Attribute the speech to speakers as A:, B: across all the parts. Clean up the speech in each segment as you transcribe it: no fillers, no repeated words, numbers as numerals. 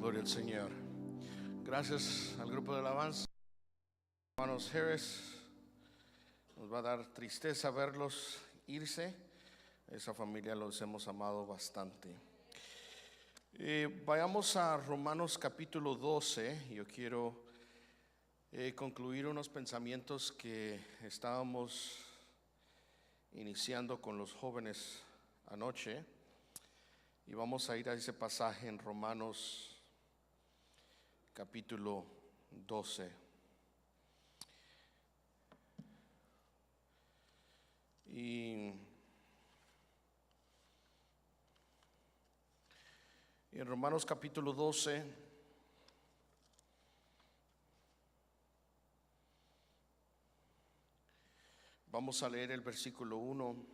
A: Gloria al Señor. Gracias al grupo de alabanza. Hermanos Harris, nos va a dar tristeza verlos irse. Esa familia los hemos amado bastante. Vayamos a Romanos capítulo 12. Yo quiero concluir unos pensamientos que estábamos iniciando con los jóvenes anoche. Y vamos a ir a ese pasaje en Romanos capítulo 12. Y en Romanos capítulo 12 vamos a leer el versículo 1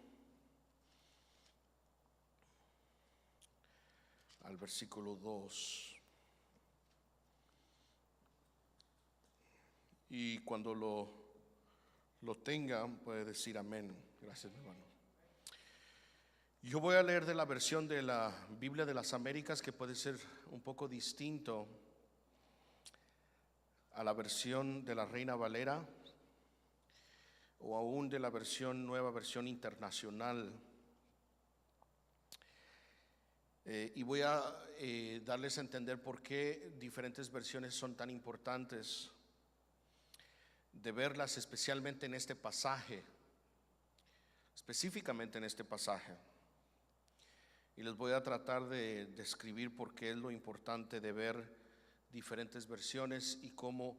A: al versículo 2. Y cuando lo tenga, puede decir amén. Gracias, hermano. Yo voy a leer de la versión de la Biblia de las Américas, que puede ser un poco distinto a la versión de la Reina Valera o aún de la nueva versión internacional. Y voy a darles a entender por qué diferentes versiones son tan importantes de verlas, especialmente en este pasaje, específicamente en este pasaje. Y les voy a tratar de describir por qué es lo importante de ver diferentes versiones y cómo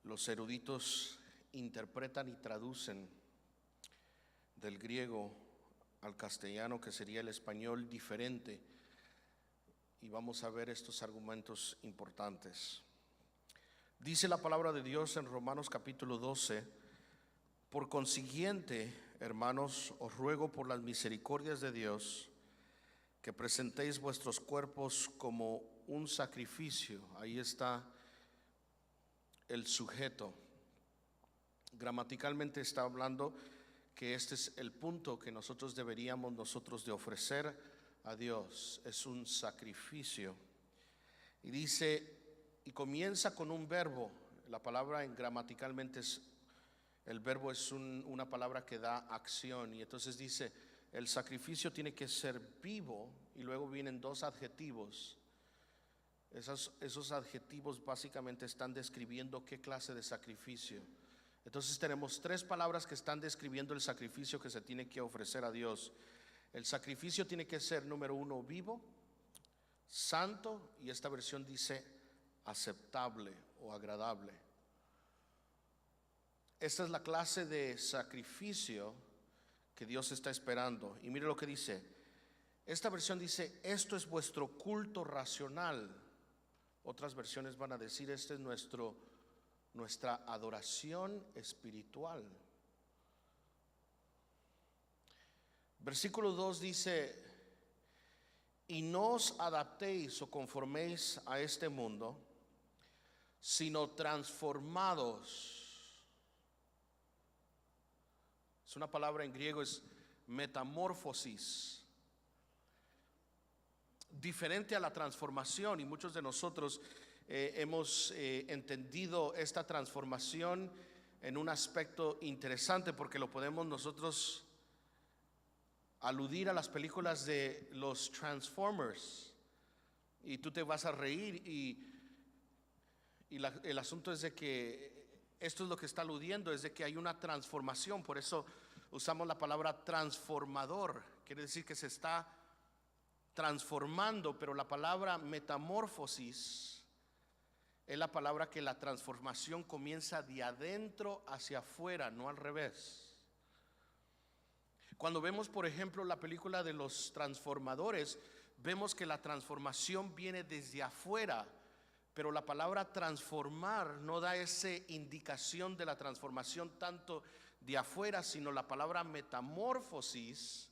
A: los eruditos interpretan y traducen del griego al castellano, que sería el español, diferente. Y vamos a ver estos argumentos importantes. Dice la palabra de Dios en Romanos capítulo 12: por consiguiente, hermanos, os ruego por las misericordias de Dios que presentéis vuestros cuerpos como un sacrificio. Ahí está el sujeto. Gramaticalmente está hablando que este es el punto que nosotros deberíamos de ofrecer a Dios. Es un sacrificio. Y dice, y comienza con un verbo. La palabra gramaticalmente el verbo es una palabra que da acción. Y entonces dice, el sacrificio tiene que ser vivo. Y luego vienen dos adjetivos. Esos adjetivos básicamente están describiendo qué clase de sacrificio. Entonces tenemos tres palabras que están describiendo el sacrificio que se tiene que ofrecer a Dios. El sacrificio tiene que ser, número uno, vivo, santo, y esta versión dice aceptable o agradable. Esta es la clase de sacrificio que Dios está esperando. Y mire lo que dice. Esta versión dice, esto es vuestro culto racional. Otras versiones van a decir, este es nuestra adoración espiritual. Versículo 2 dice, y no os adaptéis o conforméis a este mundo, sino transformados. Es una palabra en griego, es metamorfosis. Diferente a la transformación, y muchos de nosotros hemos entendido esta transformación en un aspecto interesante, porque lo podemos nosotros aludir a las películas de los Transformers, y tú te vas a reír, y el asunto es de que esto es lo que está aludiendo, es de que hay una transformación. Por eso usamos la palabra transformador, quiere decir que se está transformando, pero la palabra metamorfosis es la palabra que la transformación comienza de adentro hacia afuera, no al revés. Cuando vemos, por ejemplo, la película de los transformadores, vemos que la transformación viene desde afuera, pero la palabra transformar no da esa indicación de la transformación tanto de afuera, sino la palabra metamorfosis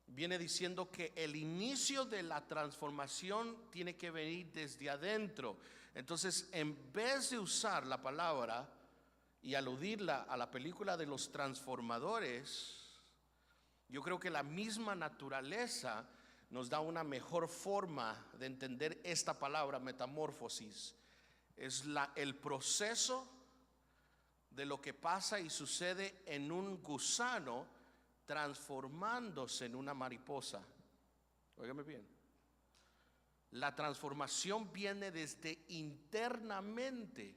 A: viene diciendo que el inicio de la transformación tiene que venir desde adentro. Entonces, en vez de usar la palabra y aludirla a la película de los transformadores, yo creo que la misma naturaleza nos da una mejor forma de entender esta palabra metamorfosis. Es el proceso de lo que pasa y sucede en un gusano transformándose en una mariposa. Óigame bien. La transformación viene desde internamente,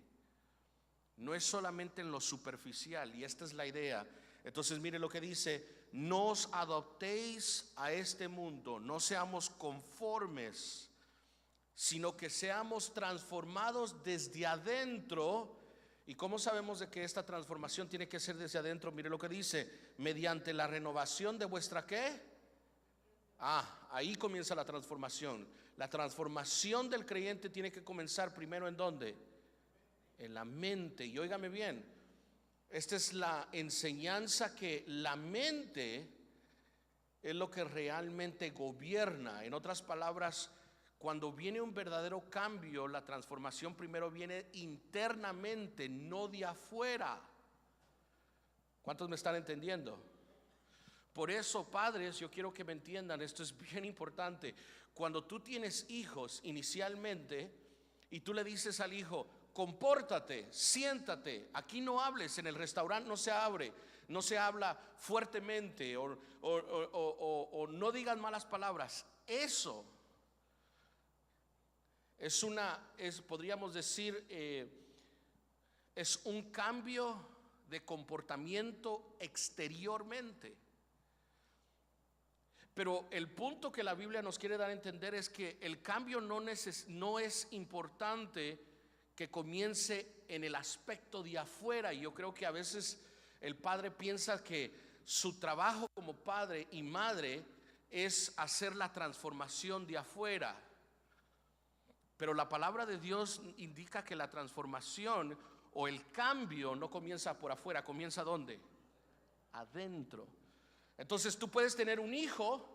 A: no es solamente en lo superficial, y esta es la idea. Entonces mire lo que dice: no os adoptéis a este mundo, no seamos conformes, sino que seamos transformados desde adentro. ¿Y cómo sabemos de que esta transformación tiene que ser desde adentro? Mire lo que dice: mediante la renovación de vuestra ¿qué? Ahí comienza la transformación. La transformación del creyente tiene que comenzar primero ¿en dónde? En la mente. Y óigame bien, esta es la enseñanza, que la mente es lo que realmente gobierna. En otras palabras, cuando viene un verdadero cambio, la transformación primero viene internamente, no de afuera. ¿Cuántos me están entendiendo? Por eso, padres, yo quiero que me entiendan, esto es bien importante. Cuando tú tienes hijos inicialmente y tú le dices al hijo: compórtate, siéntate, aquí no hables, en el restaurante no se abre, no se habla fuertemente, o no digan malas palabras. Eso podríamos decir, es un cambio de comportamiento exteriormente. Pero el punto que la Biblia nos quiere dar a entender es que el cambio no es importante que comience en el aspecto de afuera. Y yo creo que a veces el padre piensa que su trabajo como padre y madre es hacer la transformación de afuera. Pero la palabra de Dios indica que la transformación o el cambio no comienza por afuera, comienza ¿dónde? Adentro. Entonces tú puedes tener un hijo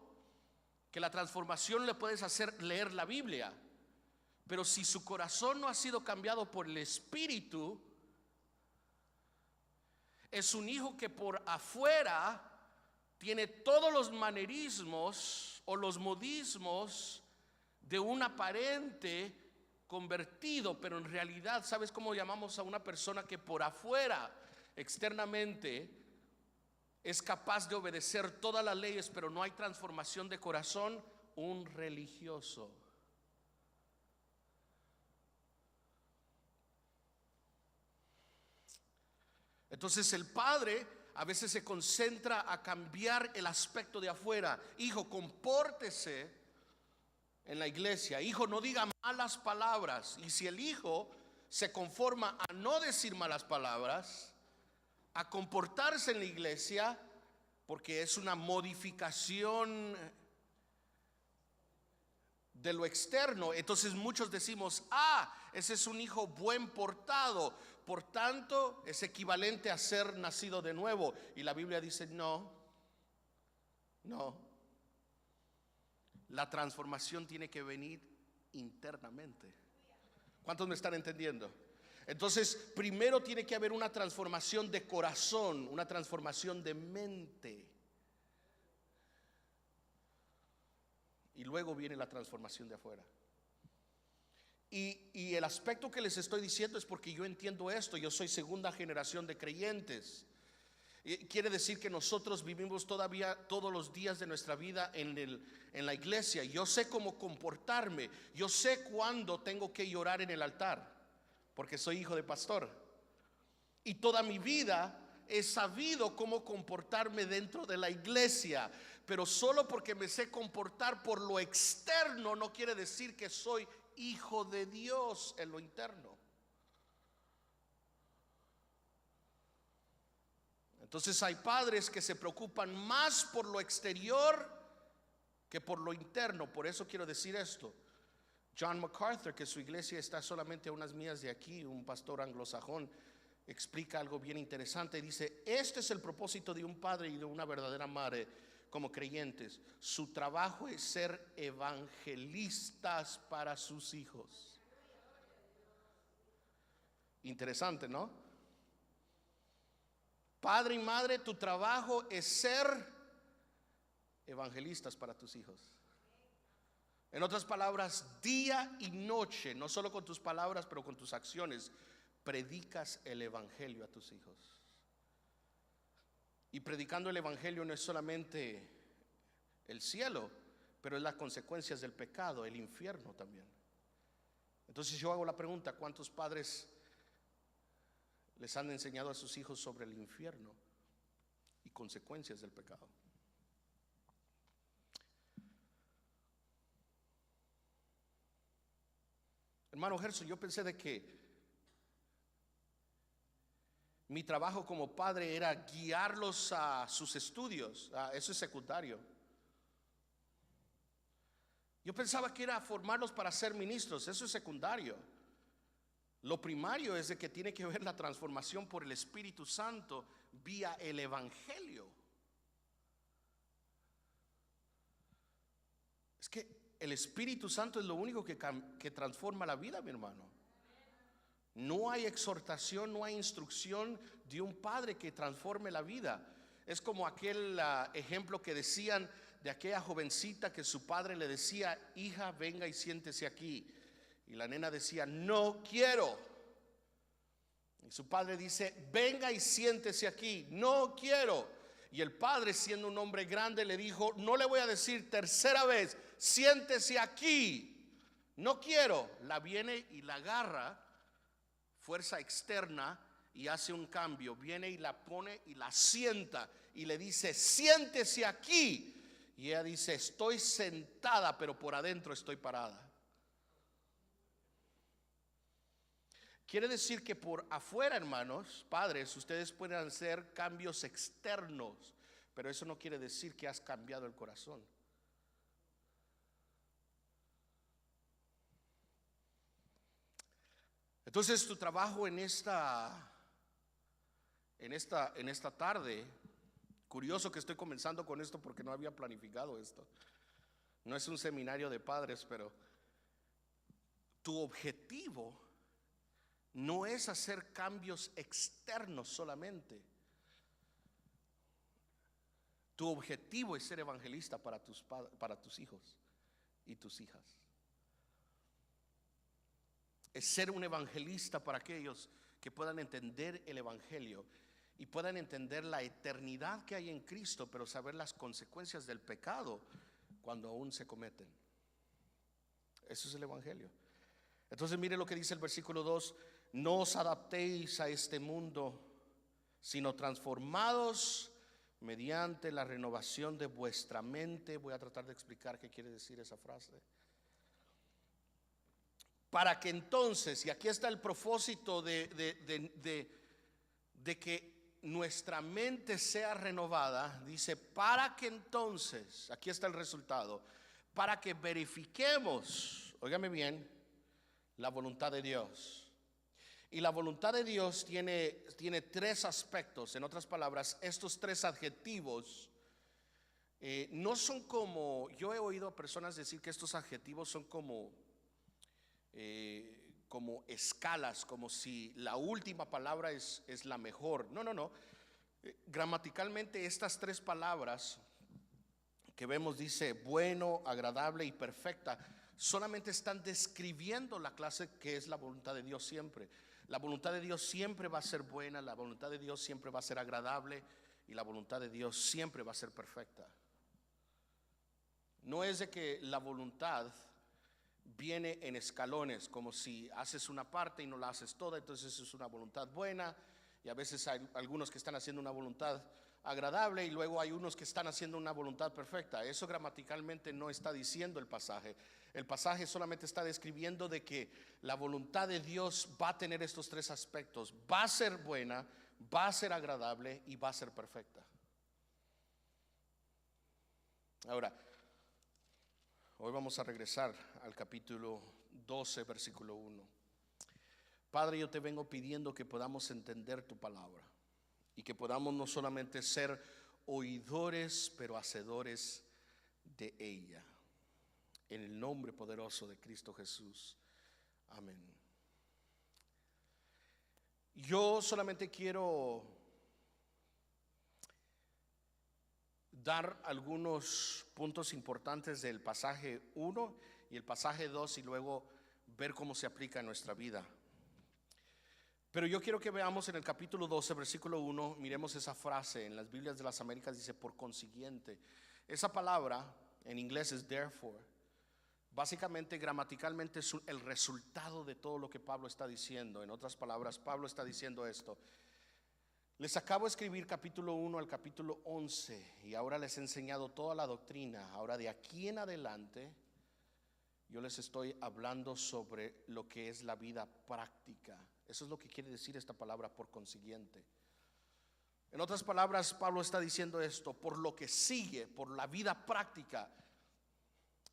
A: que la transformación le puedes hacer leer la Biblia, pero si su corazón no ha sido cambiado por el Espíritu, es un hijo que por afuera tiene todos los manerismos o los modismos de un aparente convertido, pero en realidad, ¿sabes cómo llamamos a una persona que por afuera, externamente, es capaz de obedecer todas las leyes, pero no hay transformación de corazón? Un religioso. Entonces el padre a veces se concentra a cambiar el aspecto de afuera. Hijo, compórtese en la iglesia. Hijo, no diga malas palabras. Y si el hijo se conforma a no decir malas palabras, a comportarse en la iglesia, porque es una modificación de lo externo, entonces muchos decimos: ese es un hijo buen portado, por tanto es equivalente a ser nacido de nuevo. Y la Biblia dice: no, la transformación tiene que venir internamente. ¿Cuántos me están entendiendo? Entonces, primero tiene que haber una transformación de corazón, una transformación de mente. Y luego viene la transformación de afuera. Y el aspecto que les estoy diciendo es porque yo entiendo esto. Yo soy segunda generación de creyentes. Quiere decir que nosotros vivimos todavía todos los días de nuestra vida en la iglesia. Yo sé cómo comportarme. Yo sé cuándo tengo que llorar en el altar, porque soy hijo de pastor. Y toda mi vida he sabido cómo comportarme dentro de la iglesia. Pero solo porque me sé comportar por lo externo no quiere decir que soy hijo de Dios en lo interno. Entonces hay padres que se preocupan más por lo exterior que por lo interno. Por eso quiero decir esto. John MacArthur, que su iglesia está solamente a unas millas de aquí, un pastor anglosajón, explica algo bien interesante. Dice: este es el propósito de un padre y de una verdadera madre como creyentes. Su trabajo es ser evangelistas para sus hijos. Interesante, ¿no? Padre y madre, tu trabajo es ser evangelistas para tus hijos. En otras palabras, día y noche, no solo con tus palabras, pero con tus acciones, predicas el evangelio a tus hijos. Y predicando el evangelio no es solamente el cielo, pero es las consecuencias del pecado, el infierno también. Entonces yo hago la pregunta: ¿cuántos padres les han enseñado a sus hijos sobre el infierno y consecuencias del pecado? Hermano Gerson, yo pensé de que mi trabajo como padre era guiarlos a sus estudios. Eso es secundario. Yo pensaba que era formarlos para ser ministros. Eso es secundario. Lo primario es de que tiene que ver la transformación por el Espíritu Santo vía el evangelio. Es que el Espíritu Santo es lo único que transforma la vida, mi hermano. No hay exhortación, no hay instrucción de un padre que transforme la vida. Es como aquel ejemplo que decían de aquella jovencita que su padre le decía: hija, venga y siéntese aquí. Y la nena decía: no quiero. Y su padre dice: venga y siéntese aquí. No quiero. Y el padre, siendo un hombre grande, le dijo: no le voy a decir tercera vez, siéntese aquí. No quiero. La viene y la agarra, fuerza externa, y hace un cambio. Viene y la pone y la sienta y le dice: siéntese aquí. Y ella dice: estoy sentada, pero por adentro estoy parada. Quiere decir que por afuera, hermanos, padres, ustedes pueden hacer cambios externos, pero eso no quiere decir que has cambiado el corazón. Entonces tu trabajo en esta tarde, curioso que estoy comenzando con esto porque no había planificado esto. No es un seminario de padres, pero tu objetivo no es hacer cambios externos solamente. Tu objetivo es ser evangelista para tus hijos y tus hijas. Es ser un evangelista para aquellos que puedan entender el evangelio y puedan entender la eternidad que hay en Cristo, pero saber las consecuencias del pecado cuando aún se cometen. Eso es el evangelio. Entonces mire lo que dice el versículo 2: no os adaptéis a este mundo, sino transformados mediante la renovación de vuestra mente. Voy a tratar de explicar qué quiere decir esa frase. Para que entonces, y aquí está el propósito de que nuestra mente sea renovada, dice: para que entonces, aquí está el resultado, para que verifiquemos, óigame bien, la voluntad de Dios. Y la voluntad de Dios tiene tres aspectos. En otras palabras, estos tres adjetivos no son como, yo he oído a personas decir que estos adjetivos son como escalas, como si la última palabra es la mejor. No. Gramaticalmente estas tres palabras que vemos, dice bueno, agradable y perfecta, solamente están describiendo la clase que es la voluntad de Dios siempre. La voluntad de Dios siempre va a ser buena, la voluntad de Dios siempre va a ser agradable y la voluntad de Dios siempre va a ser perfecta. No es de que la voluntad viene en escalones, como si haces una parte y no la haces toda, entonces es una voluntad buena, y a veces hay algunos que están haciendo una voluntad agradable y luego hay unos que están haciendo una voluntad perfecta. Eso gramaticalmente no está diciendo el pasaje. El pasaje solamente está describiendo de que la voluntad de Dios va a tener estos tres aspectos: va a ser buena, va a ser agradable y va a ser perfecta. Ahora, hoy vamos a regresar al capítulo 12, versículo 1. Padre, yo te vengo pidiendo que podamos entender tu palabra y que podamos no solamente ser oidores, pero hacedores de ella. En el nombre poderoso de Cristo Jesús. Amén. Yo solamente quiero dar algunos puntos importantes del pasaje 1 y el pasaje 2 y luego ver cómo se aplica en nuestra vida. Pero yo quiero que veamos en el capítulo 12, versículo 1, miremos esa frase. En las Biblias de las Américas dice por consiguiente. Esa palabra en inglés es therefore. Básicamente, gramaticalmente es el resultado de todo lo que Pablo está diciendo. En otras palabras, Pablo está diciendo esto: les acabo de escribir capítulo 1 al capítulo 11 y ahora les he enseñado toda la doctrina. Ahora de aquí en adelante yo les estoy hablando sobre lo que es la vida práctica. Eso es lo que quiere decir esta palabra por consiguiente. En otras palabras, Pablo está diciendo esto por lo que sigue, por la vida práctica.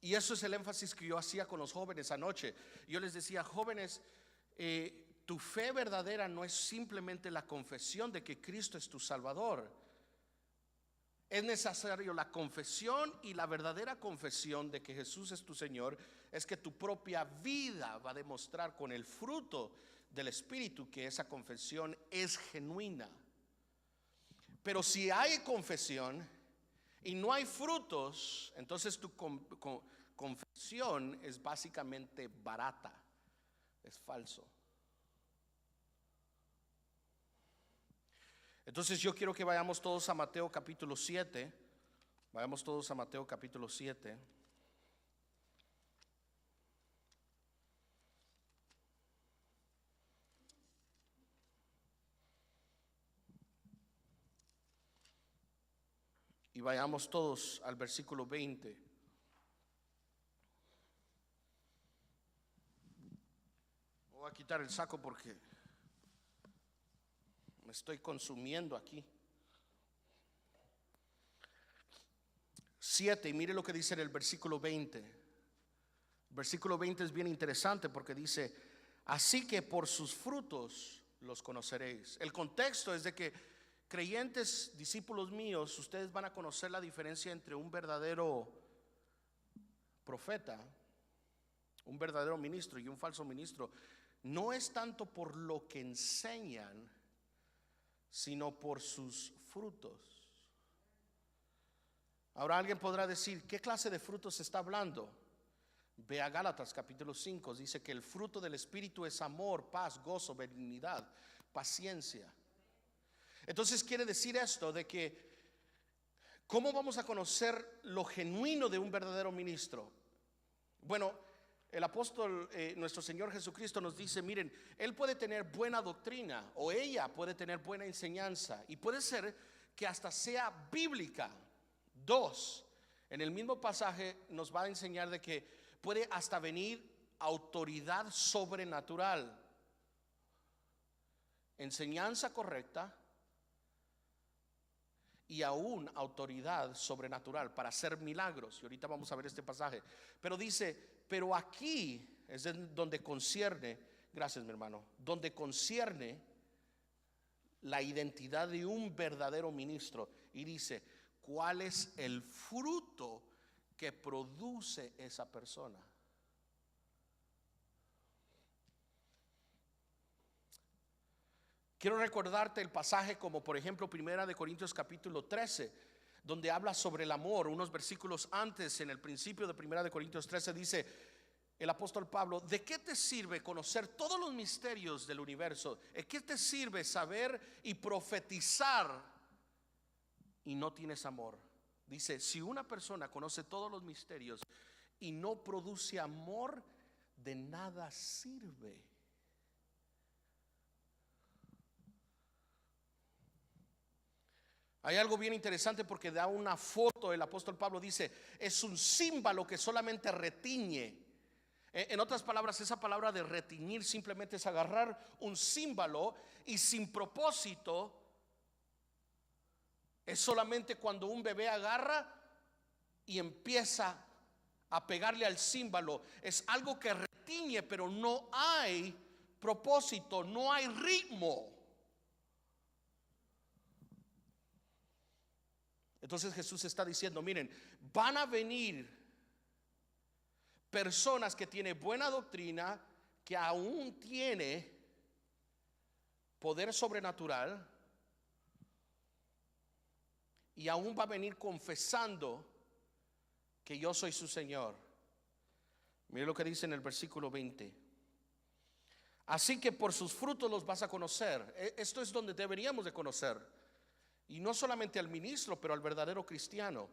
A: Y eso es el énfasis que yo hacía con los jóvenes anoche. Yo les decía: jóvenes, tu fe verdadera no es simplemente la confesión de que Cristo es tu Salvador. Es necesario la confesión, y la verdadera confesión de que Jesús es tu Señor es que tu propia vida va a demostrar con el fruto del Espíritu que esa confesión es genuina. Pero si hay confesión y no hay frutos, entonces tu confesión es básicamente barata, es falso. Entonces yo quiero que vayamos todos a Mateo capítulo 7. Vayamos todos a Mateo capítulo 7. Y vayamos todos al versículo 20. Voy a quitar el saco porque me estoy consumiendo aquí. 7, y mire lo que dice en el versículo 20. El versículo 20 es bien interesante porque dice: así que por sus frutos los conoceréis. El contexto es de que creyentes, discípulos míos, ustedes van a conocer la diferencia entre un verdadero profeta, un verdadero ministro y un falso ministro. No es tanto por lo que enseñan, sino por sus frutos. Ahora alguien podrá decir: ¿qué clase de frutos se está hablando? Ve a Gálatas capítulo 5, dice que el fruto del Espíritu es amor, paz, gozo, benignidad, paciencia. Entonces quiere decir esto de que ¿cómo vamos a conocer lo genuino de un verdadero ministro? Bueno, el apóstol, nuestro Señor Jesucristo nos dice: miren, él puede tener buena doctrina o ella puede tener buena enseñanza, y puede ser que hasta sea bíblica. 2, en el mismo pasaje nos va a enseñar de que puede hasta venir autoridad sobrenatural, enseñanza correcta y aún autoridad sobrenatural para hacer milagros. Y ahorita vamos a ver este pasaje. Pero dice: pero aquí es donde concierne, gracias mi hermano, donde concierne la identidad de un verdadero ministro. Y dice: ¿cuál es el fruto que produce esa persona? Quiero recordarte el pasaje como por ejemplo 1 Corintios capítulo 13, donde habla sobre el amor. Unos versículos antes, en el principio de 1 Corintios 13, dice el apóstol Pablo: ¿de qué te sirve conocer todos los misterios del universo? ¿De qué te sirve saber y profetizar y no tienes amor? Dice: si una persona conoce todos los misterios y no produce amor, de nada sirve. Hay algo bien interesante porque da una foto. El apóstol Pablo dice: es un címbalo que solamente retiñe. En otras palabras, esa palabra de retiñir simplemente es agarrar un címbalo y sin propósito. Es solamente cuando un bebé agarra y empieza a pegarle al címbalo. Es algo que retiñe, pero no hay propósito, no hay ritmo. Entonces Jesús está diciendo: miren, van a venir personas que tienen buena doctrina, que aún tiene poder sobrenatural, y aún va a venir confesando que yo soy su Señor. Mire lo que dice en el versículo 20. Así que por sus frutos los vas a conocer. Esto es donde deberíamos de conocer. Y no solamente al ministro, pero al verdadero cristiano.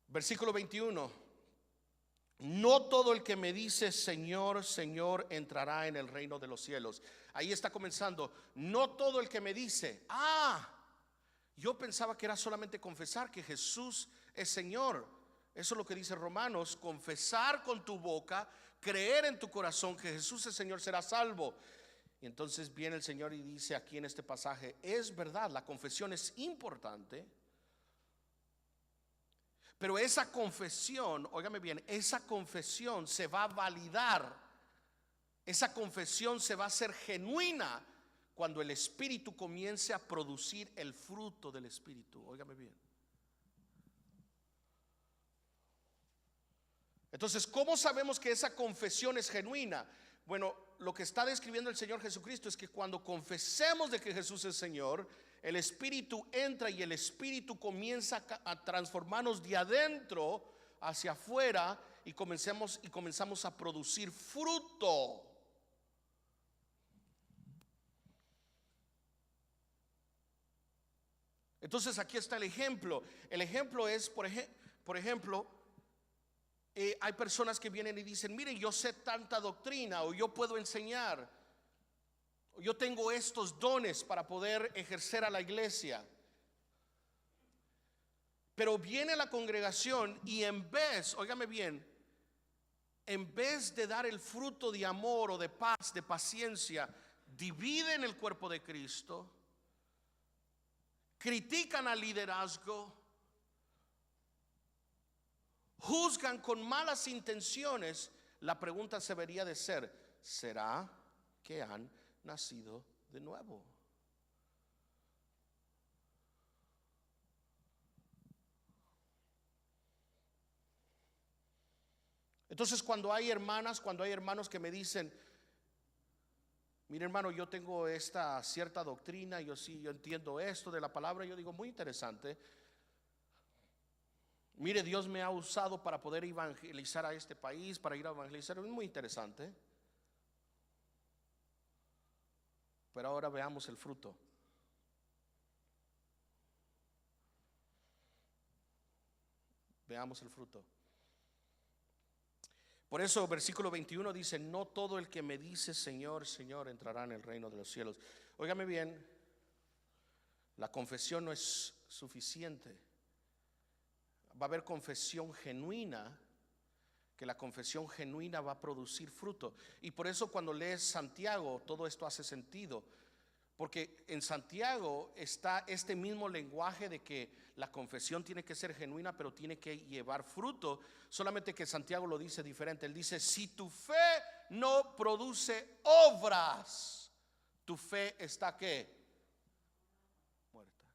A: Versículo 21. No todo el que me dice Señor, Señor entrará en el reino de los cielos. Ahí está comenzando. No todo el que me dice. Yo pensaba que era solamente confesar que Jesús es Señor. Eso es lo que dice Romanos. Confesar con tu boca, creer en tu corazón que Jesús es Señor, serás salvo. Y entonces viene el Señor y dice aquí en este pasaje, es verdad, la confesión es importante. Pero esa confesión, óigame bien, esa confesión se va a validar. Esa confesión se va a hacer genuina cuando el Espíritu comience a producir el fruto del Espíritu. Óigame bien. Entonces, ¿cómo sabemos que esa confesión es genuina? Bueno, lo que está describiendo el Señor Jesucristo es que cuando confesemos de que Jesús es Señor, el Espíritu entra y el Espíritu comienza a transformarnos de adentro hacia afuera y comenzamos a producir fruto. Entonces aquí está el ejemplo. El ejemplo es, por ejemplo, hay personas que vienen y dicen, mire, yo sé tanta doctrina, o yo puedo enseñar, o yo tengo estos dones para poder ejercer a la iglesia. Pero viene la congregación y en vez, óigame bien, en vez de dar el fruto de amor o de paz, de paciencia, dividen el cuerpo de Cristo, critican al liderazgo, juzgan con malas intenciones. La pregunta se debería de ser, ¿será que han nacido de nuevo? Entonces cuando hay hermanos que me dicen, mire hermano, yo tengo esta cierta doctrina, yo entiendo esto de la palabra, yo digo, muy interesante. Mire, Dios me ha usado para poder evangelizar a este país, para ir a evangelizar, es muy interesante. Pero ahora veamos el fruto. Veamos el fruto. Por eso versículo 21 dice, no todo el que me dice Señor, Señor entrará en el reino de los cielos. Óigame bien, la confesión no es suficiente. Va a haber confesión genuina, que la confesión genuina va a producir fruto. Y por eso cuando lees Santiago, todo esto hace sentido. Porque en Santiago está este mismo lenguaje de que la confesión tiene que ser genuina, pero tiene que llevar fruto. Solamente que Santiago lo dice diferente. Él dice, si tu fe no produce obras, tu fe está ¿qué? Muerta.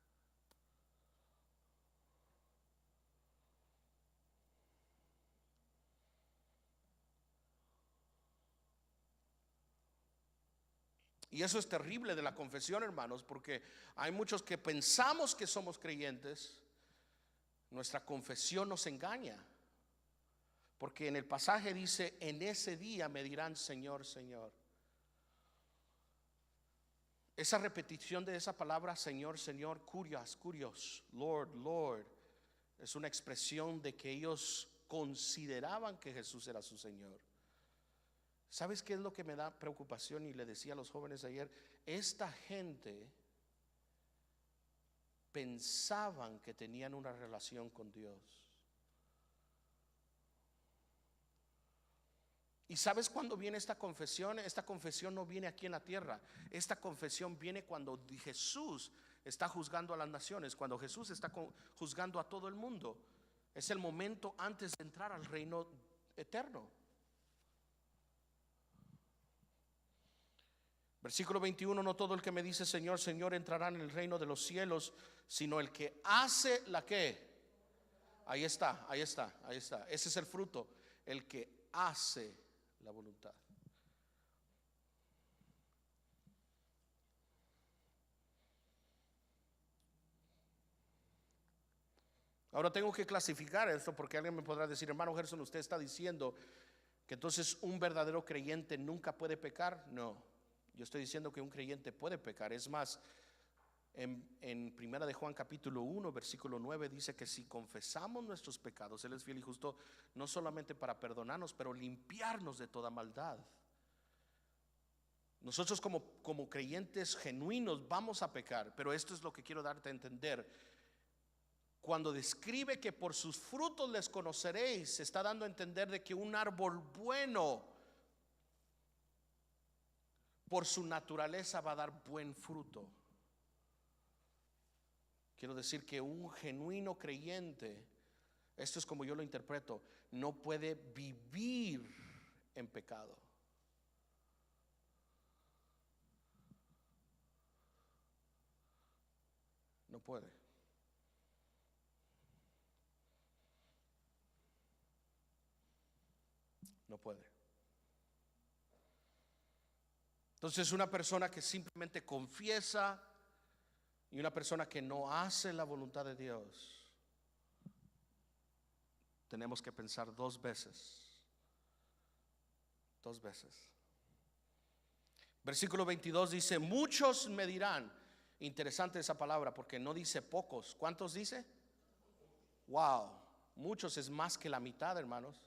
A: Y eso es terrible de la confesión, hermanos, porque hay muchos que pensamos que somos creyentes. Nuestra confesión nos engaña. Porque en el pasaje dice, en ese día me dirán Señor, Señor. Esa repetición de esa palabra Señor, Señor, curios, curios, Lord, Lord, es una expresión de que ellos consideraban que Jesús era su Señor. ¿Sabes qué es lo que me da preocupación? Y le decía a los jóvenes ayer, esta gente pensaban que tenían una relación con Dios. ¿Y sabes cuándo viene esta confesión? Esta confesión no viene aquí en la tierra. Esta confesión viene cuando Jesús está juzgando a las naciones, cuando Jesús está juzgando a todo el mundo. Es el momento antes de entrar al reino eterno. Versículo 21, no todo el que me dice Señor, Señor entrará en el reino de los cielos, sino el que hace la que. Ahí está, ahí está, ahí está. Ese es el fruto, el que hace la voluntad. Ahora tengo que clasificar esto porque alguien me podrá decir, hermano Gerson, usted está diciendo que entonces un verdadero creyente nunca puede pecar. No, yo estoy diciendo que un creyente puede pecar. Es más, en Primera de Juan capítulo 1 versículo 9 dice que si confesamos nuestros pecados, Él es fiel y justo no solamente para perdonarnos, pero limpiarnos de toda maldad. Nosotros como creyentes genuinos vamos a pecar, pero esto es lo que quiero darte a entender. Cuando describe que por sus frutos les conoceréis, se está dando a entender de que un árbol bueno por su naturaleza va a dar buen fruto. Quiero decir que un genuino creyente, esto es como yo lo interpreto, no puede vivir en pecado. No puede. No puede. Entonces una persona que simplemente confiesa y una persona que no hace la voluntad de Dios, tenemos que pensar dos veces. Dos veces. Versículo 22 dice, muchos me dirán. Interesante esa palabra porque no dice pocos. ¿Cuántos dice? Wow, muchos es más que la mitad, hermanos.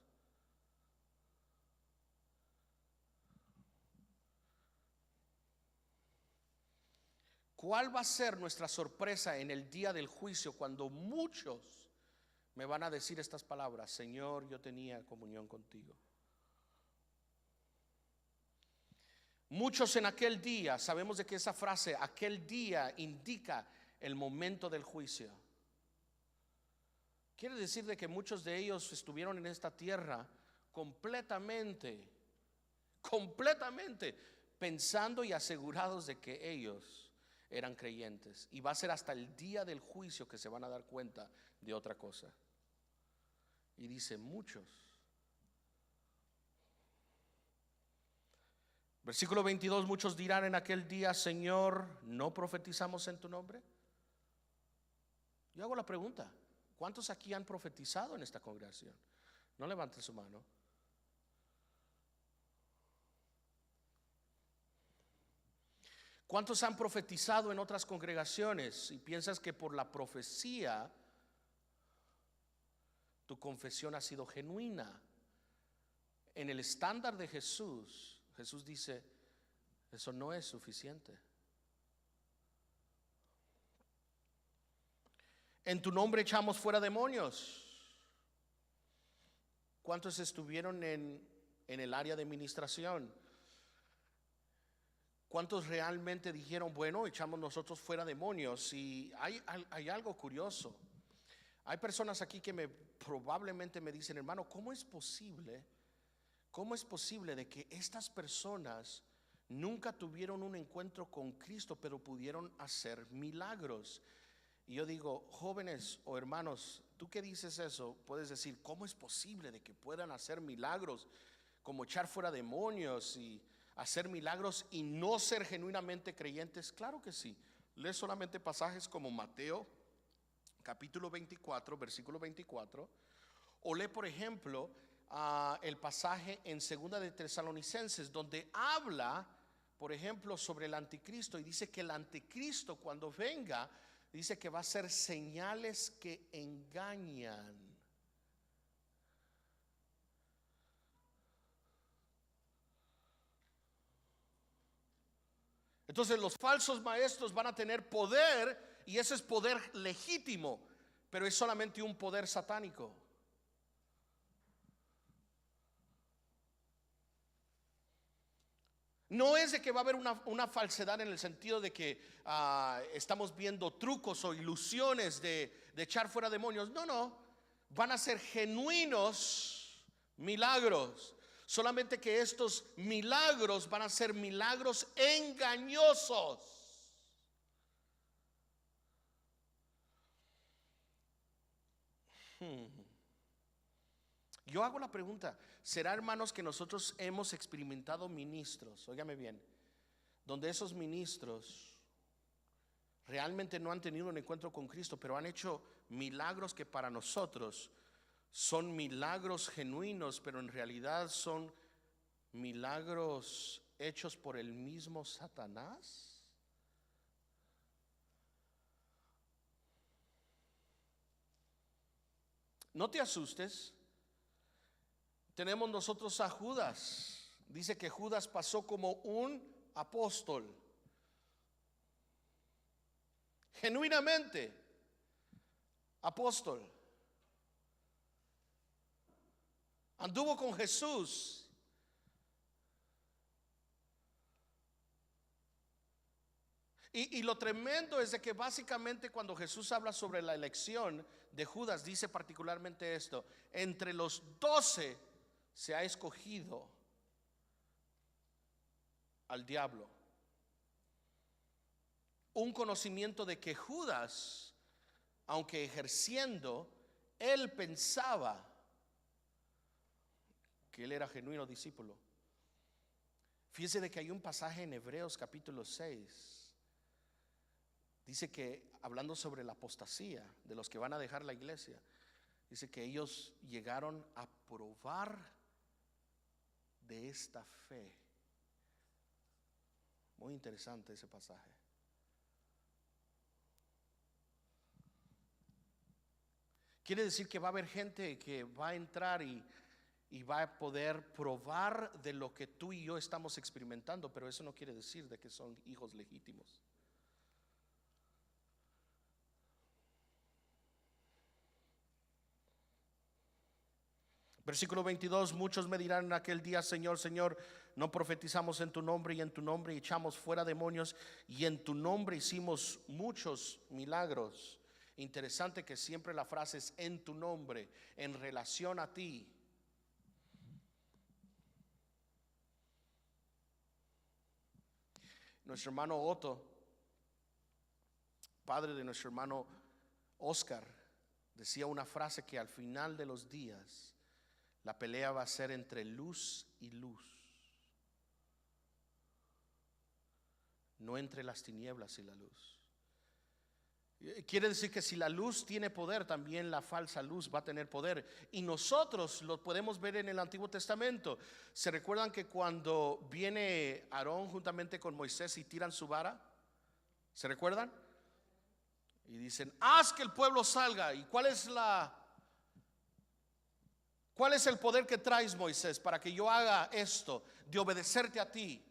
A: ¿Cuál va a ser nuestra sorpresa en el día del juicio cuando muchos me van a decir estas palabras? Señor, yo tenía comunión contigo. Muchos en aquel día, sabemos de que esa frase, aquel día, indica el momento del juicio. Quiere decir de que muchos de ellos estuvieron en esta tierra completamente pensando y asegurados de que ellos eran creyentes, y va a ser hasta el día del juicio que se van a dar cuenta de otra cosa. Y dice muchos. Versículo 22, muchos dirán en aquel día, Señor, ¿no profetizamos en tu nombre? Yo hago la pregunta, ¿cuántos aquí han profetizado en esta congregación? No levanten su mano. ¿Cuántos han profetizado en otras congregaciones y piensas que por la profecía tu confesión ha sido genuina? En el estándar de Jesús, Jesús dice, eso no es suficiente. En tu nombre echamos fuera demonios. ¿Cuántos estuvieron en el área de administración? ¿Cuántos realmente dijeron, bueno, echamos nosotros fuera demonios? Y hay algo curioso. Hay personas aquí que probablemente me dicen, hermano, ¿cómo es posible? ¿Cómo es posible de que estas personas nunca tuvieron un encuentro con Cristo, pero pudieron hacer milagros? Y yo digo, jóvenes o hermanos, tú que dices eso, puedes decir, ¿cómo es posible de que puedan hacer milagros como echar fuera demonios y hacer milagros y no ser genuinamente creyentes? Claro que sí. Lee solamente pasajes como Mateo capítulo 24 versículo 24, o lee por ejemplo el pasaje en Segunda de Tesalonicenses, donde habla por ejemplo sobre el anticristo, y dice que el anticristo cuando venga, dice que va a ser señales que engañan. Entonces los falsos maestros van a tener poder, y ese es poder legítimo, pero es solamente un poder satánico. No es de que va a haber una falsedad en el sentido de que estamos viendo trucos o ilusiones de echar fuera demonios. No, van a ser genuinos milagros. Solamente que estos milagros van a ser milagros engañosos. Yo hago la pregunta, ¿será, hermanos, que nosotros hemos experimentado ministros, óigame bien, donde esos ministros realmente no han tenido un encuentro con Cristo, pero han hecho milagros que para nosotros son milagros genuinos, pero en realidad son milagros hechos por el mismo Satanás. No te asustes. Tenemos nosotros a Judas. Dice que Judas pasó como un apóstol. Genuinamente apóstol. Anduvo con Jesús. Y lo tremendo es de que básicamente cuando Jesús habla sobre la elección de Judas, dice particularmente esto: entre los 12 se ha escogido al diablo. Un conocimiento de que Judas, aunque ejerciendo, él pensaba que él era genuino discípulo. Fíjese de que hay un pasaje en Hebreos capítulo 6. Dice que, hablando sobre la apostasía de los que van a dejar la iglesia, dice que ellos llegaron a probar de esta fe. Muy interesante ese pasaje. Quiere decir que va a haber gente que va a entrar y va a poder probar de lo que tú y yo estamos experimentando, pero eso no quiere decir de que son hijos legítimos. Versículo 22: muchos me dirán en aquel día: Señor, Señor, no profetizamos en tu nombre, y en tu nombre echamos fuera demonios, y en tu nombre hicimos muchos milagros. Interesante que siempre la frase es en tu nombre, en relación a ti. Nuestro hermano Otto, padre de nuestro hermano Oscar, decía una frase: que al final de los días la pelea va a ser entre luz y luz, no entre las tinieblas y la luz. Quiere decir que si la luz tiene poder, también la falsa luz va a tener poder. Y nosotros lo podemos ver en el Antiguo Testamento. ¿Se recuerdan que cuando viene Aarón juntamente con Moisés y tiran su vara? ¿Se recuerdan? Y dicen: haz que el pueblo salga. ¿Y cuál es el poder que traes, Moisés, para que yo haga esto? De obedecerte a ti.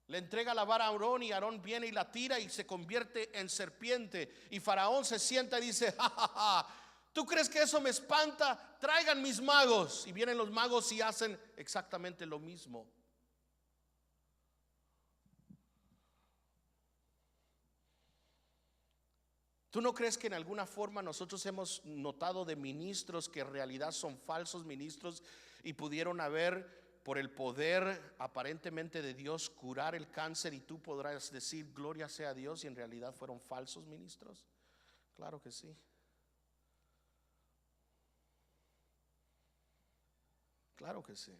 A: Le entrega la vara a Aarón, y Aarón viene y la tira y se convierte en serpiente. Y Faraón se sienta y dice: ja, ja, ja, ¿tú crees que eso me espanta? Traigan mis magos. Y vienen los magos y hacen exactamente lo mismo. ¿Tú no crees que en alguna forma nosotros hemos notado de ministros que en realidad son falsos ministros y pudieron haber, por el poder aparentemente de Dios, curar el cáncer, y tú podrás decir gloria sea a Dios, y en realidad fueron falsos ministros? Claro que sí. Claro que sí.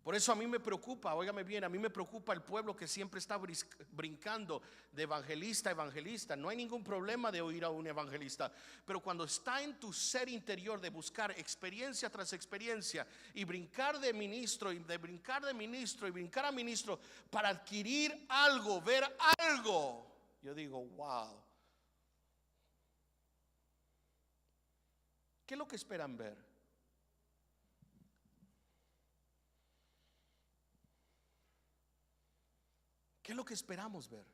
A: Por eso a mí me preocupa, óigame bien, a mí me preocupa el pueblo que siempre está brincando de evangelista a evangelista. No hay ningún problema de oír a un evangelista, pero cuando está en tu ser interior de buscar experiencia tras experiencia y brincar de ministro y de brincar de ministro y brincar a ministro para adquirir algo, ver algo, yo digo: wow. ¿Qué es lo que esperan ver? ¿Qué es lo que esperamos ver?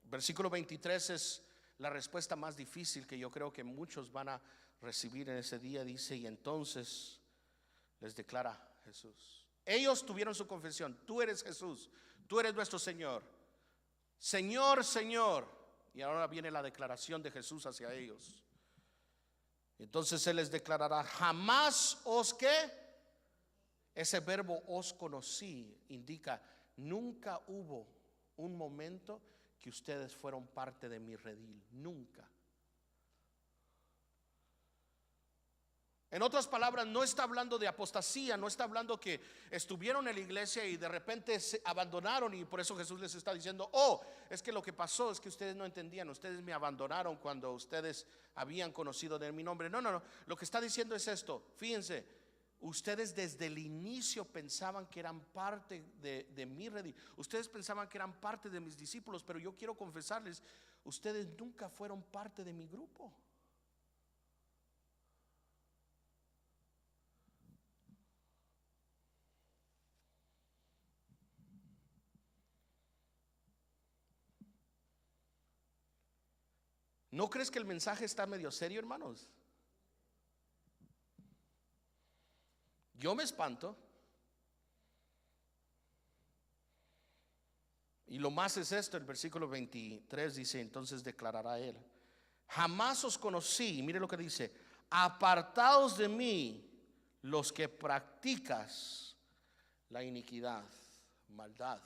A: Versículo 23 es la respuesta más difícil que yo creo que muchos van a recibir en ese día. Dice: y entonces les declara Jesús. Ellos tuvieron su confesión: tú eres Jesús, tú eres nuestro Señor. Señor, Señor. Y ahora viene la declaración de Jesús hacia ellos. Entonces Él les declarará: jamás os ¿qué? Ese verbo os conocí indica nunca hubo un momento que ustedes fueron parte de mi redil. Nunca. En otras palabras, no está hablando de apostasía, no está hablando que estuvieron en la iglesia y de repente se abandonaron, y por eso Jesús les está diciendo, oh, es que lo que pasó es que ustedes no entendían, ustedes me abandonaron cuando ustedes habían conocido de mi nombre. No, no, no, lo que está diciendo es esto, fíjense, ustedes desde el inicio pensaban que eran parte de mi red, ustedes pensaban que eran parte de mis discípulos, pero yo quiero confesarles, ustedes nunca fueron parte de mi grupo. ¿No crees que el mensaje está medio serio, hermanos? Yo me espanto. Y lo más es esto, el versículo 23 dice, entonces declarará él, jamás os conocí, mire lo que dice, apartados de mí los que practicas la iniquidad, maldad.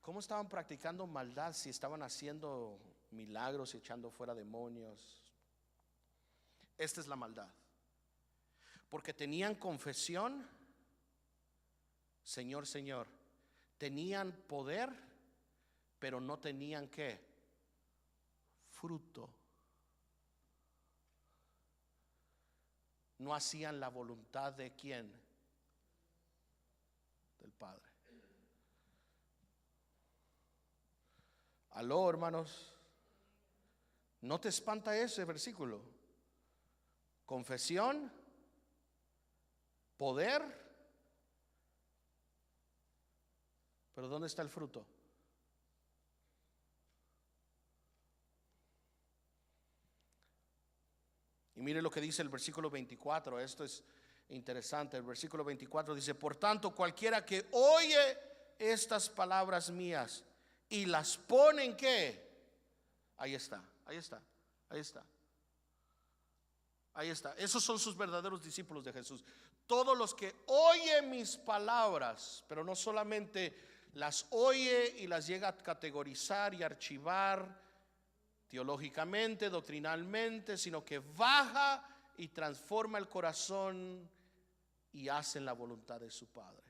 A: ¿Cómo estaban practicando maldad si estaban haciendo milagros y echando fuera demonios? Esta es la maldad. Porque tenían confesión, Señor, Señor. Tenían poder, pero no tenían ¿qué? Fruto. No hacían la voluntad de ¿quién? Del Padre. Aló, hermanos. ¿No te espanta ese versículo? Confesión, poder, pero ¿dónde está el fruto? Y mire lo que dice el versículo 24, esto es interesante. El versículo 24 dice, por tanto, cualquiera que oye estas palabras mías y las pone en ¿qué? Ahí está, ahí está, ahí está. Ahí está, esos son sus verdaderos discípulos de Jesús. Todos los que oyen mis palabras, pero no solamente las oye y las llega a categorizar y archivar teológicamente, doctrinalmente, sino que baja y transforma el corazón y hacen la voluntad de su Padre.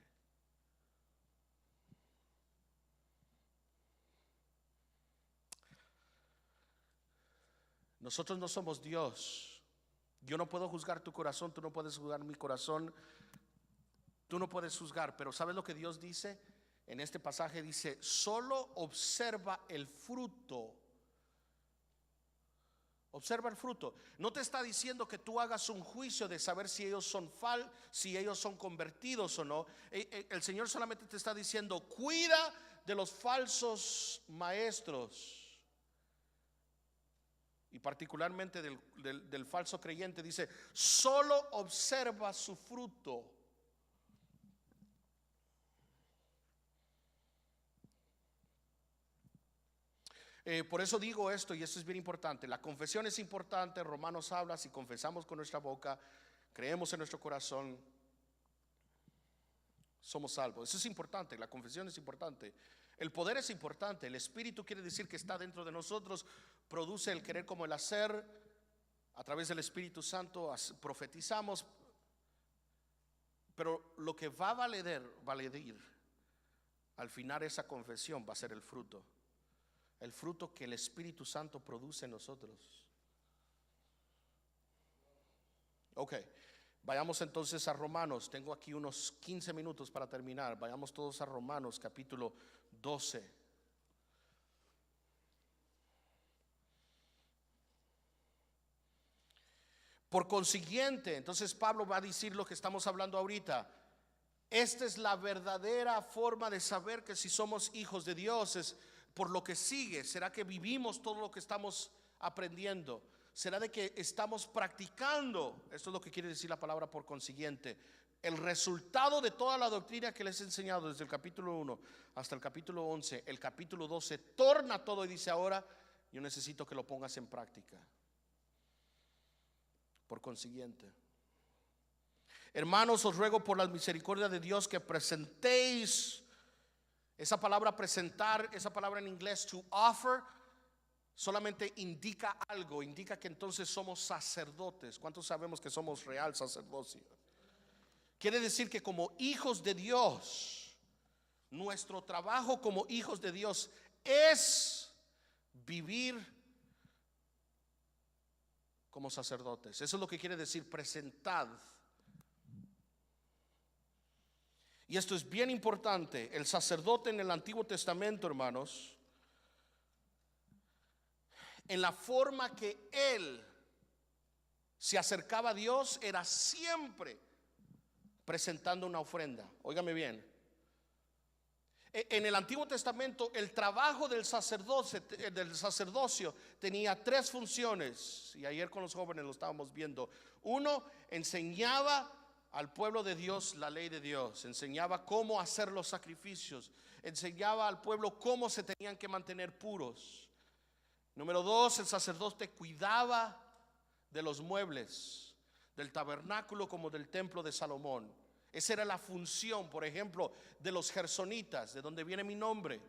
A: Nosotros no somos Dios. Yo no puedo juzgar tu corazón, tú no puedes juzgar mi corazón, tú no puedes juzgar, pero ¿sabes lo que Dios dice? En este pasaje dice, solo observa el fruto. Observa el fruto. No te está diciendo que tú hagas un juicio de saber si ellos son si ellos son convertidos o no. El Señor solamente te está diciendo, cuida de los falsos maestros. Y particularmente del falso creyente, dice, solo observa su fruto. Por eso digo esto, y esto es bien importante. La confesión es importante. Romanos habla, si confesamos con nuestra boca, creemos en nuestro corazón, somos salvos. Eso es importante, la confesión es importante. El poder es importante. El Espíritu quiere decir que está dentro de nosotros, produce el querer como el hacer. A través del Espíritu Santo profetizamos. Pero lo que va a valer al final esa confesión va a ser el fruto. El fruto que el Espíritu Santo produce en nosotros. Ok, vayamos entonces a Romanos. Tengo aquí unos 15 minutos para terminar. Vayamos todos a Romanos capítulo 12. Por consiguiente, entonces Pablo va a decir lo que estamos hablando ahorita. Esta es la verdadera forma de saber que si somos hijos de Dios, es por lo que sigue. ¿Será que vivimos todo lo que estamos aprendiendo? ¿Será de que estamos practicando? Esto es lo que quiere decir la palabra por consiguiente. El resultado de toda la doctrina que les he enseñado desde el capítulo 1 hasta el capítulo 11, el capítulo 12 torna todo y dice ahora, yo necesito que lo pongas en práctica. Por consiguiente, hermanos, os ruego por la misericordia de Dios que presentéis. Esa palabra presentar, esa palabra en inglés to offer, solamente indica algo, indica que entonces somos sacerdotes. ¿Cuántos sabemos que somos real sacerdocio? Quiere decir que como hijos de Dios, nuestro trabajo como hijos de Dios es vivir como sacerdotes. Eso es lo que quiere decir presentad. Y esto es bien importante. El sacerdote en el Antiguo Testamento, hermanos, en la forma que él se acercaba a Dios, era siempre presentando una ofrenda. Óigame bien. En el Antiguo Testamento el trabajo del sacerdocio tenía tres funciones, y ayer con los jóvenes lo estábamos viendo. Uno, enseñaba al pueblo de Dios la ley de Dios, enseñaba cómo hacer los sacrificios, enseñaba al pueblo cómo se tenían que mantener puros. Número dos, el sacerdote cuidaba de los muebles del tabernáculo como del templo de Salomón. Esa era la función, por ejemplo, de los gersonitas, de donde viene mi nombre.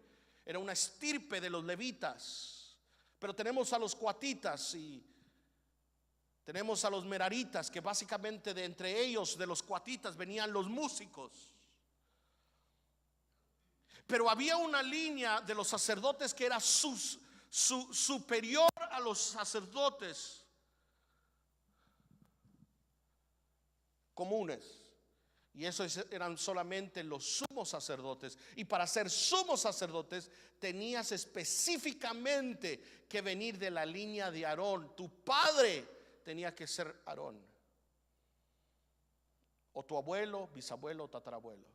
A: Era una estirpe de los levitas. Pero tenemos a los coatitas y tenemos a los meraritas, que básicamente de entre ellos, de los coatitas, venían los músicos. Pero había una línea de los sacerdotes que era superior a los sacerdotes comunes. Y esos eran solamente los sumos sacerdotes. Y para ser sumos sacerdotes tenías específicamente que venir de la línea de Aarón. Tu padre tenía que ser Aarón, o tu abuelo, bisabuelo, tatarabuelo.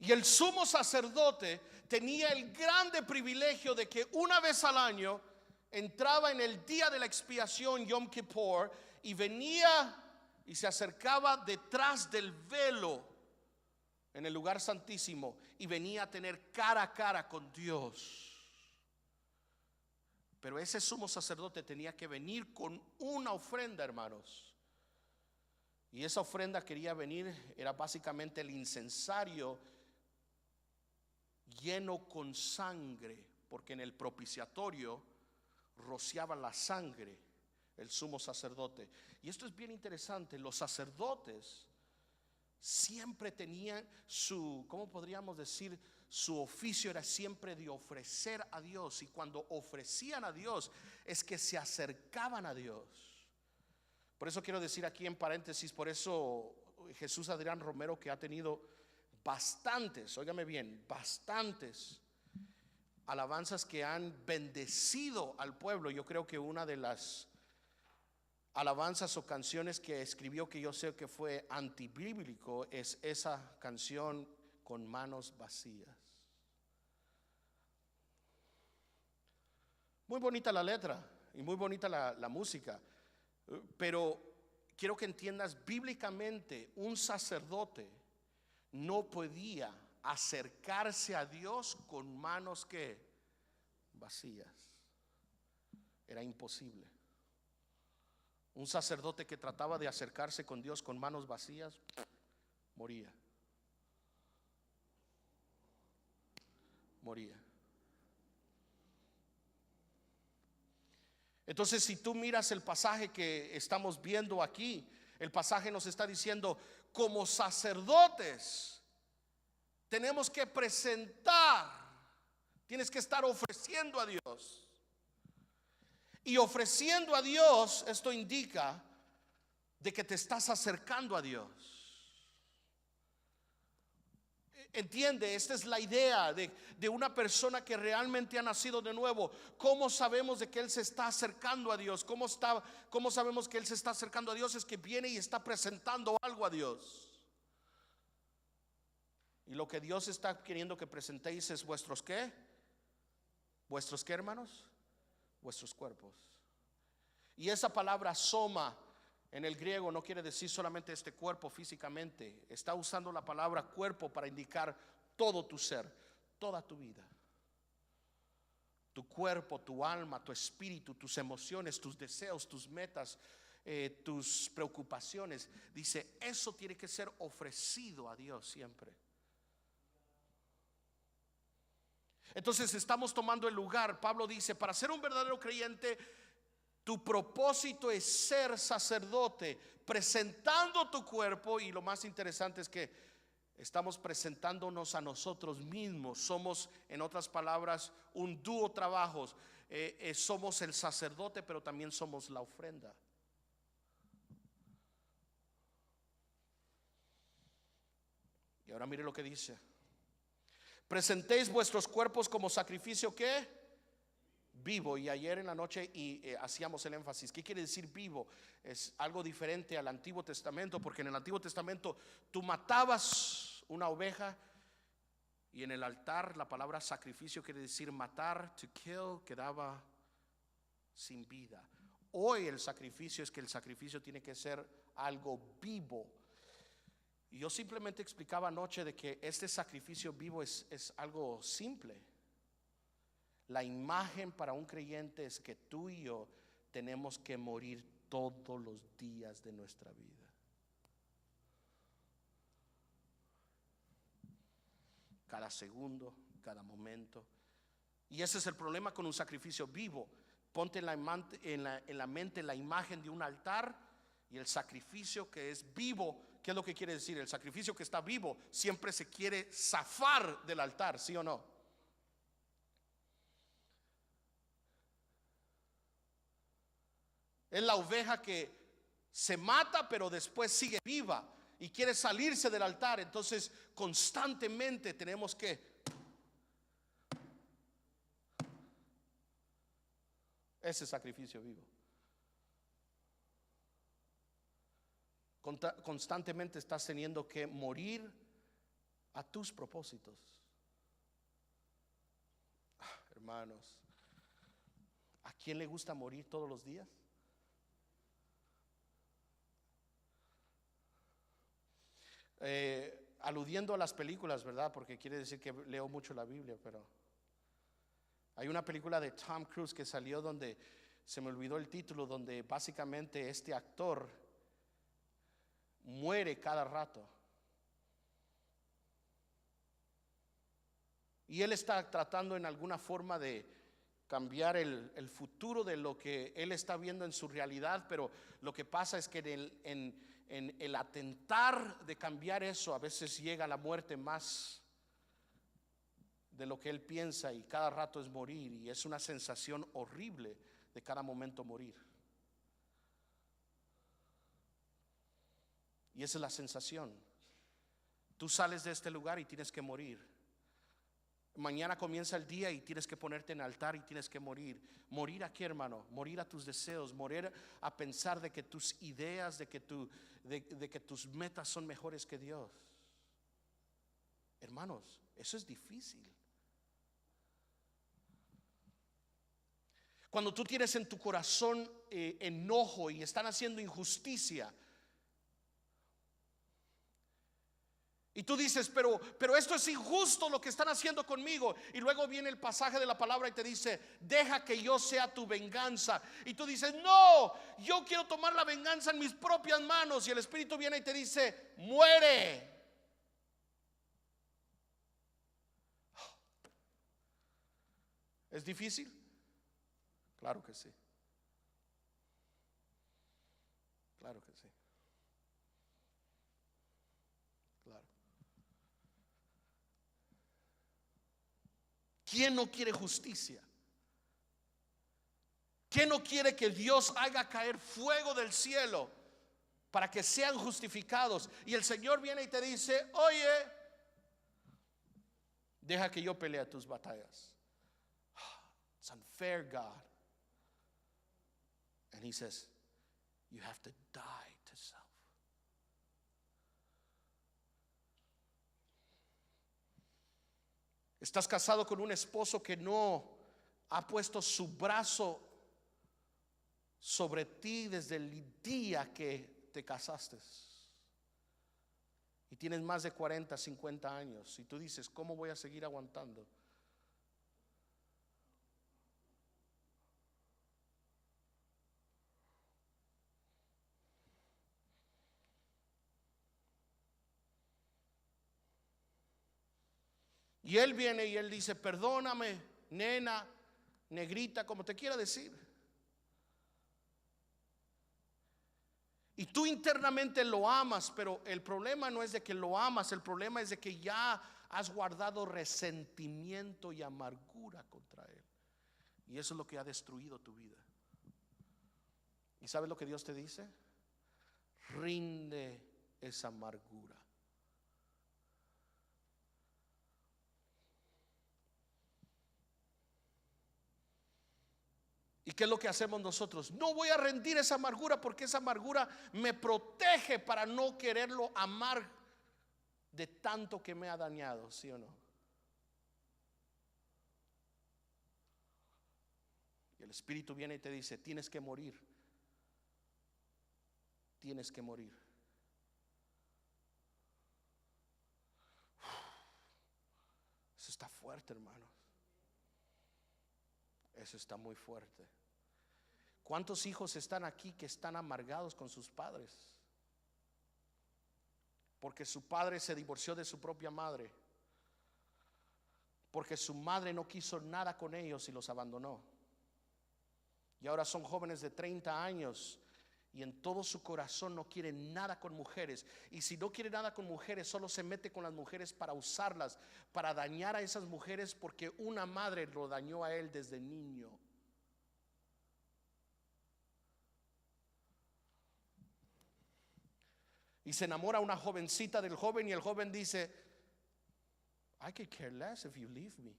A: Y el sumo sacerdote tenía el grande privilegio de que una vez al año entraba en el día de la expiación, Yom Kippur, y venía y se acercaba detrás del velo en el lugar santísimo y venía a tener cara a cara con Dios. Pero ese sumo sacerdote tenía que venir con una ofrenda, hermanos. Y esa ofrenda quería venir, era básicamente el incensario lleno con sangre, porque en el propiciatorio rociaba la sangre el sumo sacerdote. Y esto es bien interesante. Los sacerdotes siempre tenían su, ¿cómo podríamos decir? Su oficio era siempre de ofrecer a Dios. Y cuando ofrecían a Dios es que se acercaban a Dios. Por eso quiero decir aquí en paréntesis, por eso Jesús Adrián Romero, que ha tenido bastantes, óigame bien, bastantes alabanzas que han bendecido al pueblo. Yo creo que una de las alabanzas o canciones que escribió, que yo sé que fue antibíblico, es esa canción, Con manos vacías. Muy bonita la letra y muy bonita la música, pero quiero que entiendas, bíblicamente un sacerdote no podía acercarse a Dios con manos que vacías. Era imposible. Un sacerdote que trataba de acercarse con Dios con manos vacías moría. Entonces, si tú miras el pasaje que estamos viendo aquí, el pasaje nos está diciendo, como sacerdotes tenemos que presentar, tienes que estar ofreciendo a Dios. Y ofreciendo a Dios, esto indica de que te estás acercando a Dios. Entiende, esta es la idea de una persona que realmente ha nacido de nuevo. ¿Cómo sabemos de que él se está acercando a Dios? ¿Cómo sabemos que él se está acercando a Dios? Es que viene y está presentando algo a Dios. Y lo que Dios está queriendo que presentéis es vuestros ¿qué? ¿Vuestros qué, hermanos? Vuestros cuerpos. Y esa palabra soma en el griego no quiere decir solamente este cuerpo físicamente. Está usando la palabra cuerpo para indicar todo tu ser, toda tu vida. Tu cuerpo, tu alma, tu espíritu, tus emociones, tus deseos, tus metas, tus preocupaciones. Dice, eso tiene que ser ofrecido a Dios siempre. Entonces estamos tomando el lugar. Pablo dice, para ser un verdadero creyente, tu propósito es ser sacerdote, presentando tu cuerpo. Y lo más interesante es que estamos presentándonos a nosotros mismos. Somos, en otras palabras, un dúo trabajos. Somos el sacerdote, pero también somos la ofrenda. Y ahora mire lo que dice: presentéis vuestros cuerpos como sacrificio, ¿qué? Vivo. Y ayer en la noche hacíamos el énfasis. ¿Qué quiere decir vivo? Es algo diferente al Antiguo Testamento, porque en el Antiguo Testamento tú matabas una oveja y en el altar la palabra sacrificio quiere decir matar, to kill, quedaba sin vida. Hoy el sacrificio es que el sacrificio tiene que ser algo vivo. Y yo simplemente explicaba anoche de que este sacrificio vivo es algo simple. La imagen para un creyente es que tú y yo tenemos que morir todos los días de nuestra vida. Cada segundo, cada momento. Y ese es el problema con un sacrificio vivo. Ponte en la mente la imagen de un altar y el sacrificio que es vivo. ¿Qué es lo que quiere decir? El sacrificio que está vivo siempre se quiere zafar del altar, ¿sí o no? Es la oveja que se mata pero después sigue viva y quiere salirse del altar. Entonces constantemente tenemos que ese sacrificio vivo. Constantemente estás teniendo que morir a tus propósitos. Hermanos, ¿a quién le gusta morir todos los días? Aludiendo a las películas, ¿verdad? Porque quiere decir que leo mucho la Biblia, pero hay una película de Tom Cruise que salió donde, se me olvidó el título, donde básicamente este actor muere cada rato. Y él está tratando en alguna forma de cambiar el futuro de lo que él está viendo en su realidad, pero lo que pasa es que en el atentar de cambiar eso, a veces llega la muerte más de lo que él piensa y cada rato es morir, y es una sensación horrible de cada momento morir. Y esa es la sensación. Tú sales de este lugar y tienes que morir. Mañana comienza el día y tienes que ponerte en altar y tienes que morir. ¿Morir a qué, hermano? Morir a tus deseos, morir a pensar de que tus ideas, de que tus metas son mejores que Dios. Hermanos, eso es difícil. Cuando tú tienes en tu corazón enojo y están haciendo injusticia, y tú dices, pero esto es injusto lo que están haciendo conmigo. Y luego viene el pasaje de la palabra y te dice, deja que yo sea tu venganza. Y tú dices, no, yo quiero tomar la venganza en mis propias manos. Y el Espíritu viene y te dice, muere. ¿Es difícil? Claro que sí. Claro que sí. Claro. ¿Quién no quiere justicia? ¿Quién no quiere que Dios haga caer fuego del cielo para que sean justificados? Y el Señor viene y te dice, oye, deja que yo pelee tus batallas. It's unfair, God. And he says, you have to die to self. Estás casado con un esposo que no ha puesto su brazo sobre ti desde el día que te casaste. Y tienes más de 40, 50 años. Y tú dices, ¿cómo voy a seguir aguantando? Y él viene y él dice: perdóname, nena, negrita, como te quiera decir. Y tú internamente lo amas, pero el problema no es de que lo amas, el problema es de que ya has guardado resentimiento y amargura contra él. Y eso es lo que ha destruido tu vida. ¿Y sabes lo que Dios te dice? Rinde esa amargura. ¿Y qué es lo que hacemos nosotros? No voy a rendir esa amargura porque esa amargura me protege para no quererlo amar de tanto que me ha dañado, ¿sí o no? Y el Espíritu viene y te dice: tienes que morir. Tienes que morir. Eso está fuerte, hermanos. Eso está muy fuerte. ¿Cuántos hijos están aquí que están amargados con sus padres? Porque su padre se divorció de su propia madre. Porque su madre no quiso nada con ellos y los abandonó. Y ahora son jóvenes de 30 años y en todo su corazón no quiere nada con mujeres. Y si no quiere nada con mujeres, solo se mete con las mujeres para usarlas, para dañar a esas mujeres, porque una madre lo dañó a él desde niño. Y se enamora una jovencita del joven y el joven dice: I could care less if you leave me.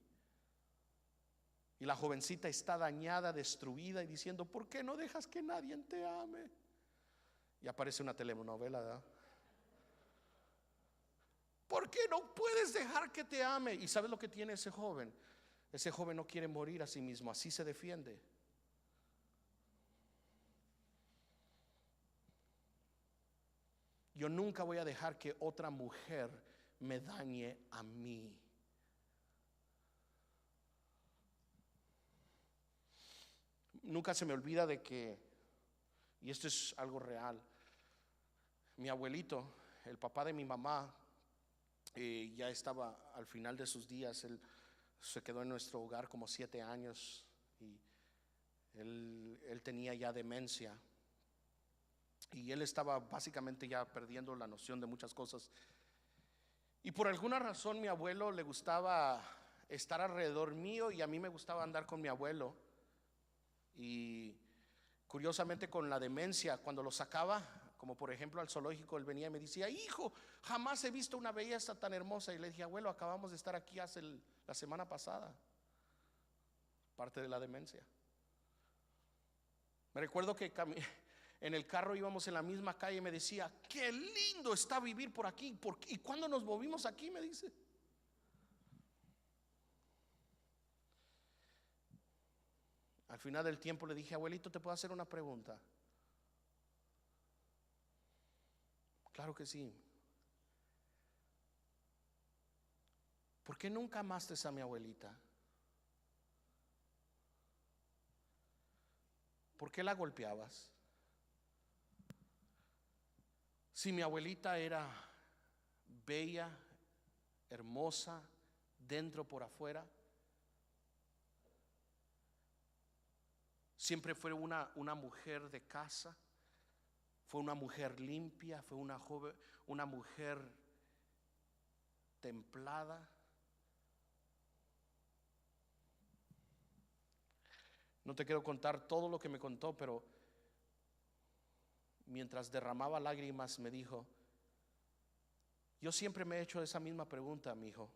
A: Y la jovencita está dañada, destruida y diciendo: ¿por qué no dejas que nadie te ame? Y aparece una telenovela, ¿verdad? ¿Por qué no puedes dejar que te ame? ¿Y sabes lo que tiene ese joven? Ese joven no quiere morir a sí mismo, así se defiende. Yo nunca voy a dejar que otra mujer me dañe a mí. Nunca se me olvida de que, y esto es algo real, mi abuelito, el papá de mi mamá, ya estaba al final de sus días. Él se quedó en nuestro hogar como 7 años y él tenía ya demencia. Y él estaba básicamente ya perdiendo la noción de muchas cosas. Y por alguna razón mi abuelo le gustaba estar alrededor mío y a mí me gustaba andar con mi abuelo. Y curiosamente con la demencia, cuando lo sacaba, como por ejemplo al zoológico, él venía y me decía: hijo, jamás he visto una belleza tan hermosa. Y le dije: abuelo, acabamos de estar aquí la semana pasada. Parte de la demencia. Me recuerdo que en el carro íbamos en la misma calle y me decía: qué lindo está vivir por aquí. ¿Y cuándo nos movimos aquí? Me dice. Al final del tiempo le dije: abuelito, ¿te puedo hacer una pregunta? Claro que sí. ¿Por qué nunca amaste a mi abuelita? ¿Por qué la golpeabas? Si mi abuelita era bella, hermosa, dentro por afuera, siempre fue una mujer de casa, fue una mujer limpia, fue una mujer templada. No te quiero contar todo lo que me contó, pero mientras derramaba lágrimas me dijo: yo siempre me he hecho esa misma pregunta, mi hijo,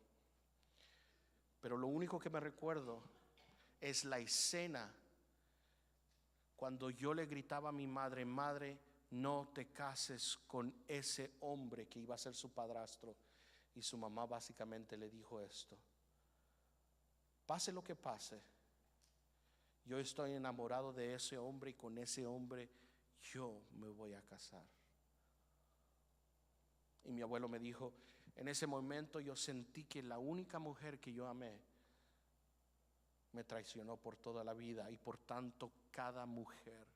A: pero lo único que me recuerdo es la escena cuando yo le gritaba a mi madre: madre, no te cases con ese hombre que iba a ser su padrastro. Y su mamá básicamente le dijo esto: pase lo que pase, yo estoy enamorado de ese hombre y con ese hombre yo me voy a casar. Y mi abuelo me dijo: en ese momento yo sentí que la única mujer que yo amé me traicionó por toda la vida, y por tanto cada mujer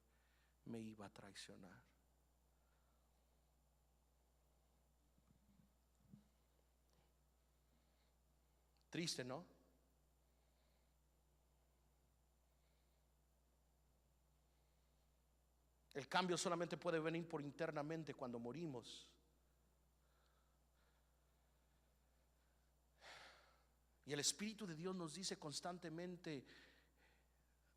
A: me iba a traicionar. Triste, ¿no? El cambio solamente puede venir por internamente cuando morimos. Y el Espíritu de Dios nos dice constantemente: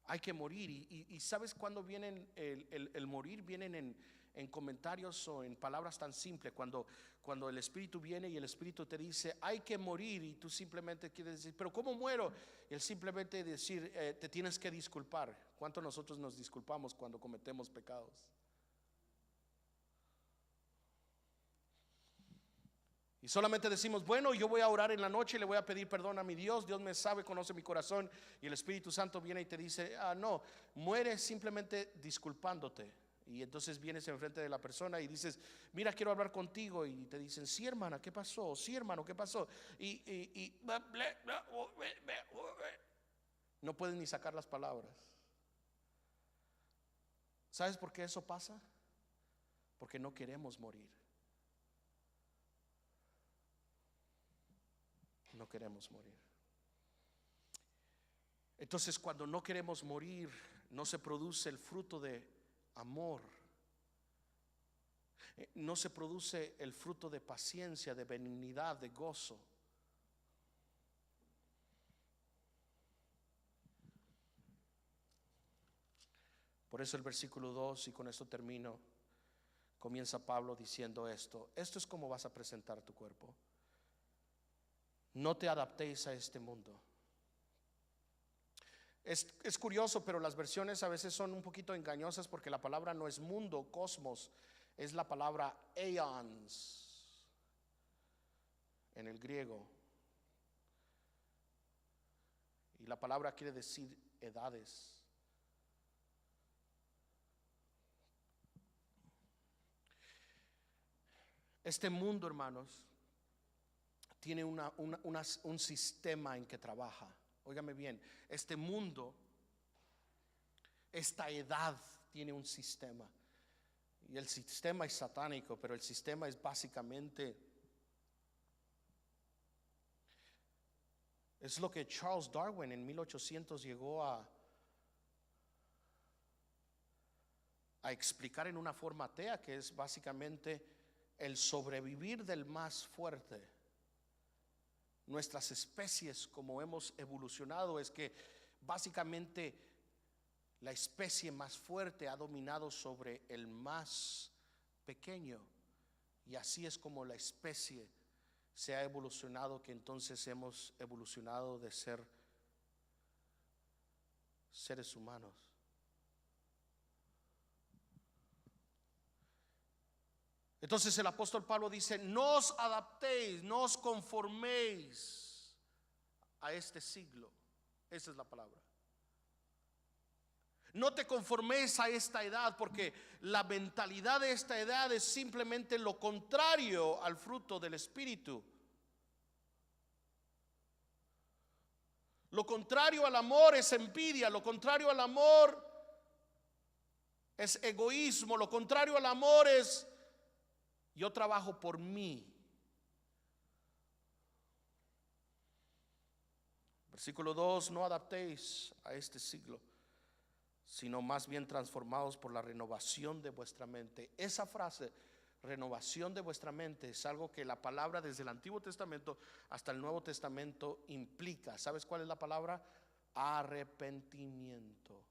A: hay que morir. Y ¿sabes cuándo vienen el morir? Vienen en comentarios o en palabras tan simples. Cuando el Espíritu viene y el Espíritu te dice hay que morir, y tú simplemente quieres decir, pero ¿cómo muero? Y él simplemente decir, te tienes que disculpar. ¿Cuánto nosotros nos disculpamos cuando cometemos pecados? Y solamente decimos, bueno, yo voy a orar en la noche y le voy a pedir perdón a mi Dios. Dios me sabe, conoce mi corazón. Y el Espíritu Santo viene y te dice, no, mueres simplemente disculpándote. Y entonces vienes enfrente de la persona y dices, mira, quiero hablar contigo. Y te dicen, sí, hermana, ¿qué pasó? Sí, hermano, ¿qué pasó? Y no pueden ni sacar las palabras. ¿Sabes por qué eso pasa? Porque no queremos morir. No queremos morir. Entonces, cuando no queremos morir, no se produce el fruto de amor, no se produce el fruto de paciencia, de benignidad, de gozo. Por eso el versículo 2, y con esto termino, comienza Pablo diciendo esto: esto es como vas a presentar tu cuerpo. No te adaptéis a este mundo. Es curioso, pero las versiones a veces son un poquito engañosas, porque la palabra no es mundo, cosmos, es la palabra eons en el griego. Y la palabra quiere decir edades. Este mundo, hermanos, tiene un sistema en que trabaja. Óigame bien, este mundo, esta edad tiene un sistema. Y el sistema es satánico, pero el sistema es básicamente, es lo que Charles Darwin en 1800 llegó a explicar en una forma atea, que es básicamente el sobrevivir del más fuerte. Nuestras especies, como hemos evolucionado, es que básicamente la especie más fuerte ha dominado sobre el más pequeño, y así es como la especie se ha evolucionado, que entonces hemos evolucionado de ser seres humanos. Entonces el apóstol Pablo dice, no os adaptéis, no os conforméis a este siglo. Esa es la palabra. No te conforméis a esta edad, porque la mentalidad de esta edad es simplemente lo contrario al fruto del Espíritu. Lo contrario al amor es envidia, lo contrario al amor es egoísmo, lo contrario al amor es yo trabajo por mí. Versículo 2, no adaptéis a este siglo, sino más bien transformados por la renovación de vuestra mente. Esa frase, renovación de vuestra mente, es algo que la palabra desde el Antiguo Testamento hasta el Nuevo Testamento implica. ¿Sabes cuál es la palabra? Arrepentimiento.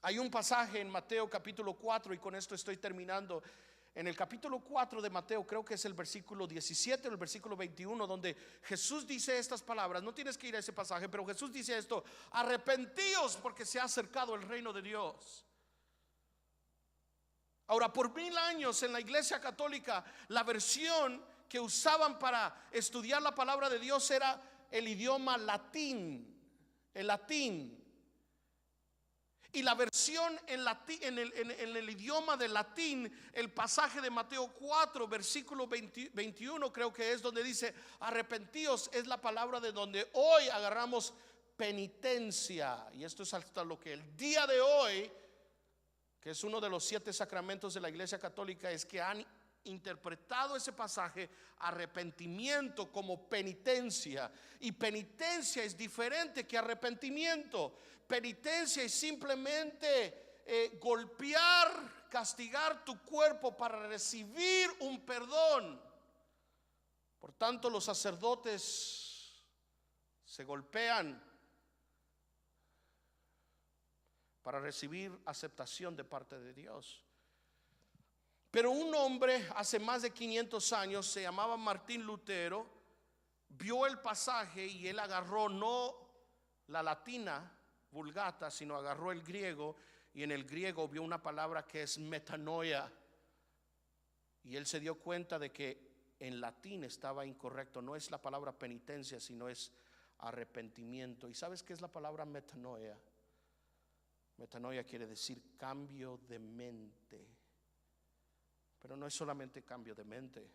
A: Hay un pasaje en Mateo capítulo 4, y con esto estoy terminando. En el capítulo 4 de Mateo, creo que es el versículo 17 o el versículo 21, donde Jesús dice estas palabras. No tienes que ir a ese pasaje, pero Jesús dice esto: arrepentíos, porque se ha acercado el reino de Dios. Ahora, por 1000 años en la Iglesia Católica, la versión que usaban para estudiar la palabra de Dios era el idioma latín, el latín. Y la versión en el idioma del latín, el pasaje de Mateo 4, versículo 21, creo que es donde dice arrepentíos, es la palabra de donde hoy agarramos penitencia. Y esto es hasta lo que el día de hoy, que es uno de los 7 sacramentos de la Iglesia Católica, es que han interpretado ese pasaje arrepentimiento como penitencia, y penitencia es diferente que arrepentimiento. Penitencia es simplemente golpear, castigar tu cuerpo para recibir un perdón. Por tanto, los sacerdotes se golpean para recibir aceptación de parte de Dios. Pero un hombre hace más de 500 años, se llamaba Martín Lutero, vio el pasaje y él agarró no la latina vulgata, sino agarró el griego, y en el griego vio una palabra que es metanoia, y él se dio cuenta de que en latín estaba incorrecto. No es la palabra penitencia, sino es arrepentimiento. ¿Y sabes qué es la palabra metanoia? Metanoia quiere decir cambio de mente. Pero no es solamente cambio de mente,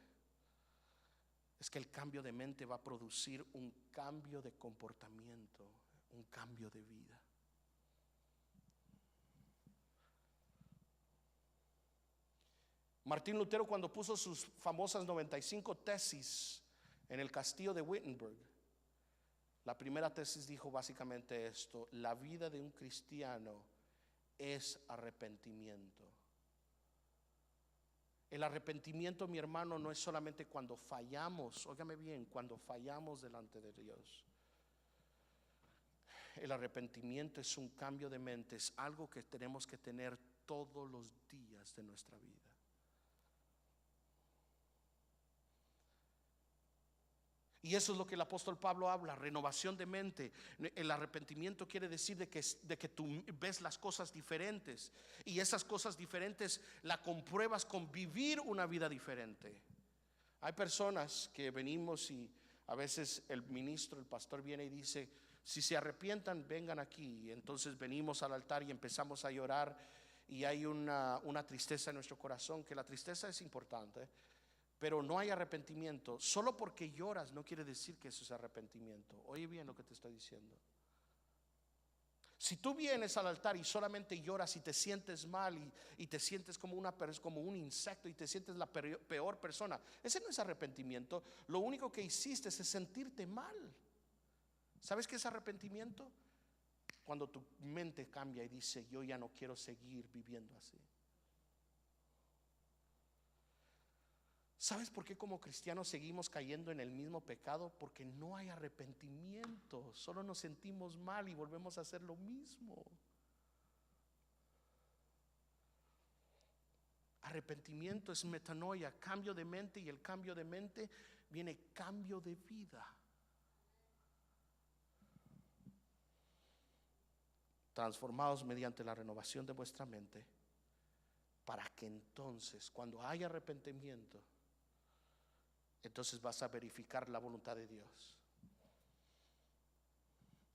A: es que el cambio de mente va a producir un cambio de comportamiento, un cambio de vida. Martín Lutero, cuando puso sus famosas 95 tesis en el castillo de Wittenberg, la primera tesis dijo básicamente esto: la vida de un cristiano es arrepentimiento. El arrepentimiento, mi hermano, no es solamente cuando fallamos, óigame bien, cuando fallamos delante de Dios. El arrepentimiento es un cambio de mente, es algo que tenemos que tener todos los días de nuestra vida. Y eso es lo que el apóstol Pablo habla, renovación de mente. El arrepentimiento quiere decir de que tú ves las cosas diferentes, y esas cosas diferentes la compruebas con vivir una vida diferente. Hay personas que venimos y a veces el ministro, el pastor viene y dice: si se arrepientan, vengan aquí. Y entonces venimos al altar y empezamos a llorar, y hay una tristeza en nuestro corazón, que la tristeza es importante, pero no hay arrepentimiento. Solo porque lloras no quiere decir que eso es arrepentimiento. Oye bien lo que te estoy diciendo. Si tú vienes al altar y solamente lloras y te sientes mal y te sientes como un insecto y te sientes la peor persona, ese no es arrepentimiento. Lo único que hiciste es sentirte mal. ¿Sabes qué es arrepentimiento? Cuando tu mente cambia y dice: yo ya no quiero seguir viviendo así. ¿Sabes por qué como cristianos seguimos cayendo en el mismo pecado? Porque no hay arrepentimiento. Solo nos sentimos mal y volvemos a hacer lo mismo. Arrepentimiento es metanoia, cambio de mente, y el cambio de mente viene cambio de vida. Transformados mediante la renovación de vuestra mente, para que entonces, cuando haya arrepentimiento, entonces vas a verificar la voluntad de Dios.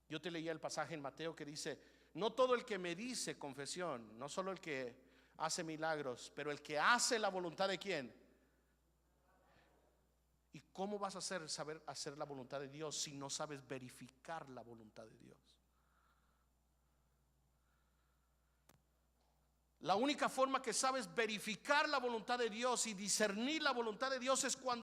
A: Yo te leía el pasaje en Mateo que dice: no todo el que me dice confesión, no solo el que hace milagros, pero el que hace la voluntad de ¿quién? ¿Y cómo vas a saber hacer la voluntad de Dios si no sabes verificar la voluntad de Dios? La única forma que sabes verificar la voluntad de Dios y discernir la voluntad de Dios es cuando